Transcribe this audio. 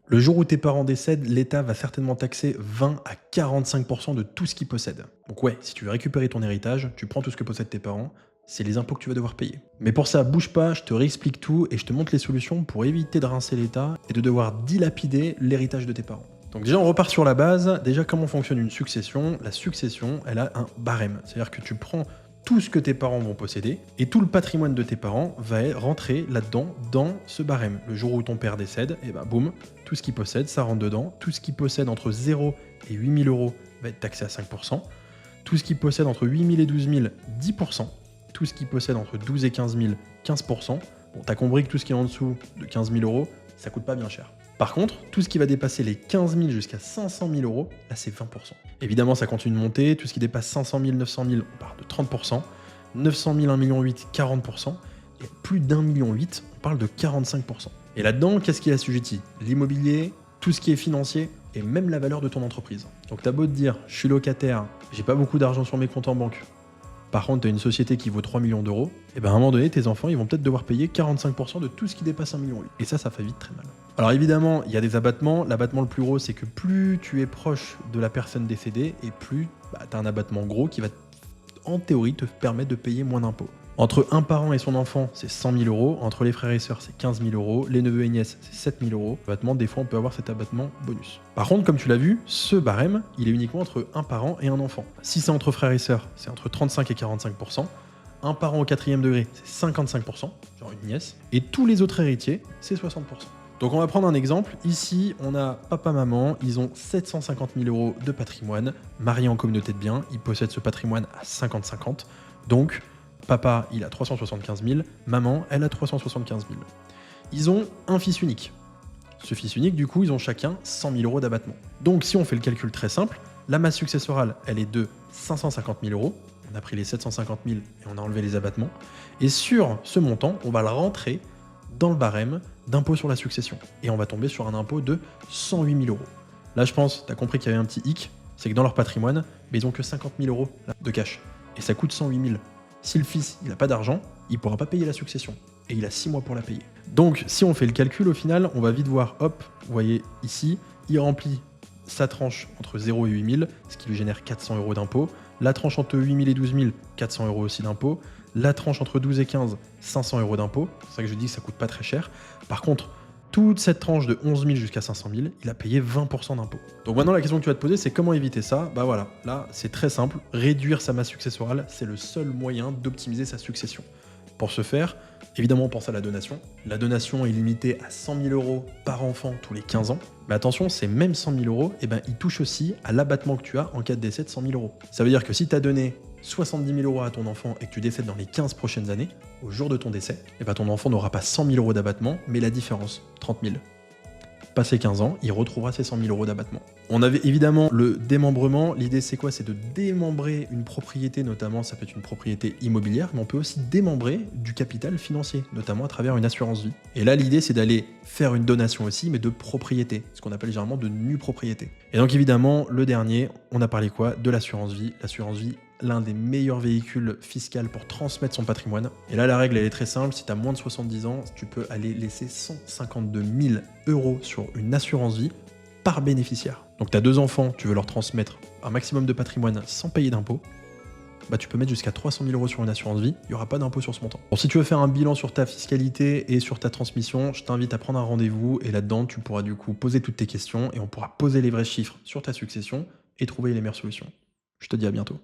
Le jour où tes parents décèdent, l'État va certainement taxer 20 à 45% de tout ce qu'ils possèdent. Donc ouais, si tu veux récupérer ton héritage, tu prends tout ce que possèdent tes parents, c'est les impôts que tu vas devoir payer. Mais pour ça, bouge pas, je te réexplique tout et je te montre les solutions pour éviter de rincer l'État et de devoir dilapider l'héritage de tes parents. Donc déjà, on repart sur la base. Déjà, comment fonctionne une succession? La succession, elle a un barème. C'est-à-dire que tu prends tout ce que tes parents vont posséder et tout le patrimoine de tes parents va rentrer là-dedans, dans ce barème. Le jour où ton père décède, et ben boum, tout ce qu'il possède, ça rentre dedans. Tout ce qu'il possède entre 0 et 8 000 euros va être taxé à 5%. Tout ce qu'il possède entre 8 000 et 12 000, 10%. Tout ce qu'il possède entre 12 et 15 000, 15%. Bon, t'as compris que tout ce qui est en dessous de 15 000 euros, ça coûte pas bien cher. Par contre, tout ce qui va dépasser les 15 000 jusqu'à 500 000 euros, là c'est 20%. Évidemment, ça continue de monter. Tout ce qui dépasse 500 000, 900 000, on parle de 30%. 900 000, 1,8 million, 40%. Et plus d'1,8 million, on parle de 45%. Et là-dedans, qu'est-ce qui est assujetti? L'immobilier, tout ce qui est financier et même la valeur de ton entreprise. Donc t'as beau te dire, je suis locataire, j'ai pas beaucoup d'argent sur mes comptes en banque. Par contre, tu as une société qui vaut 3 millions d'euros, et bien à un moment donné, tes enfants, ils vont peut-être devoir payer 45% de tout ce qui dépasse 1,8 million. Et ça fait vite très mal. Alors évidemment, il y a des abattements. L'abattement le plus gros, c'est que plus tu es proche de la personne décédée, et plus tu as un abattement gros qui va, en théorie, te permettre de payer moins d'impôts. Entre un parent et son enfant, c'est 100 000 euros. Entre les frères et sœurs, c'est 15 000 euros. Les neveux et nièces, c'est 7 000 euros. Abattement, des fois, on peut avoir cet abattement bonus. Par contre, comme tu l'as vu, ce barème, il est uniquement entre un parent et un enfant. Si c'est entre frères et sœurs, c'est entre 35 et 45%. Un parent au 4e degré, c'est 55%, genre une nièce. Et tous les autres héritiers, c'est 60%. Donc on va prendre un exemple. Ici, on a papa-maman, ils ont 750 000 euros de patrimoine, mariés en communauté de biens, ils possèdent ce patrimoine à 50-50. Donc, papa, il a 375 000, maman, elle a 375 000. Ils ont un fils unique. Ce fils unique, du coup, ils ont chacun 100 000 euros d'abattement. Donc, si on fait le calcul très simple, la masse successorale, elle est de 550 000 euros. On a pris les 750 000 et on a enlevé les abattements. Et sur ce montant, on va le rentrer dans le barème d'impôt sur la succession. Et on va tomber sur un impôt de 108 000 euros. Là, je pense, tu as compris qu'il y avait un petit hic, c'est que dans leur patrimoine, ils n'ont que 50 000 euros de cash. Et ça coûte 108 000. Si le fils, il n'a pas d'argent, il ne pourra pas payer la succession. Et il a 6 mois pour la payer. Donc, si on fait le calcul, au final, on va vite voir, hop, vous voyez ici, il remplit sa tranche entre 0 et 8 000, ce qui lui génère 400 euros d'impôt. La tranche entre 8 000 et 12 000, 400 euros aussi d'impôt. La tranche entre 12 et 15, 500 euros d'impôt. C'est ça que je dis que ça coûte pas très cher. Par contre, toute cette tranche de 11 000 jusqu'à 500 000, il a payé 20% d'impôt. Donc maintenant, la question que tu vas te poser, c'est comment éviter ça? Bah voilà, là, c'est très simple. Réduire sa masse successorale, c'est le seul moyen d'optimiser sa succession. Pour ce faire, évidemment, on pense à la donation. La donation est limitée à 100 000 euros par enfant tous les 15 ans. Mais attention, ces mêmes 100 000 euros, eh ben, ils touchent aussi à l'abattement que tu as en cas de décès de 100 000 euros. Ça veut dire que si tu as donné 70 000 euros à ton enfant et que tu décèdes dans les 15 prochaines années, au jour de ton décès, eh ben, ton enfant n'aura pas 100 000 euros d'abattement, mais la différence, 30 000. Passé 15 ans, il retrouvera ses 100 000 euros d'abattement. On avait évidemment le démembrement. L'idée, c'est quoi? C'est de démembrer une propriété, notamment, ça peut être une propriété immobilière, mais on peut aussi démembrer du capital financier, notamment à travers une assurance vie. Et là, l'idée, c'est d'aller faire une donation aussi, mais de propriété, ce qu'on appelle généralement de nue propriété. Et donc, évidemment, le dernier, on a parlé quoi? De l'assurance vie. L'assurance vie, l'un des meilleurs véhicules fiscaux pour transmettre son patrimoine. Et là, la règle, elle est très simple. Si tu as moins de 70 ans, tu peux aller laisser 152 000 euros sur une assurance vie par bénéficiaire. Donc, tu as 2 enfants, tu veux leur transmettre un maximum de patrimoine sans payer d'impôt. Bah, tu peux mettre jusqu'à 300 000 euros sur une assurance vie, il n'y aura pas d'impôt sur ce montant. Bon, si tu veux faire un bilan sur ta fiscalité et sur ta transmission, je t'invite à prendre un rendez-vous et là-dedans, tu pourras du coup poser toutes tes questions et on pourra poser les vrais chiffres sur ta succession et trouver les meilleures solutions. Je te dis à bientôt.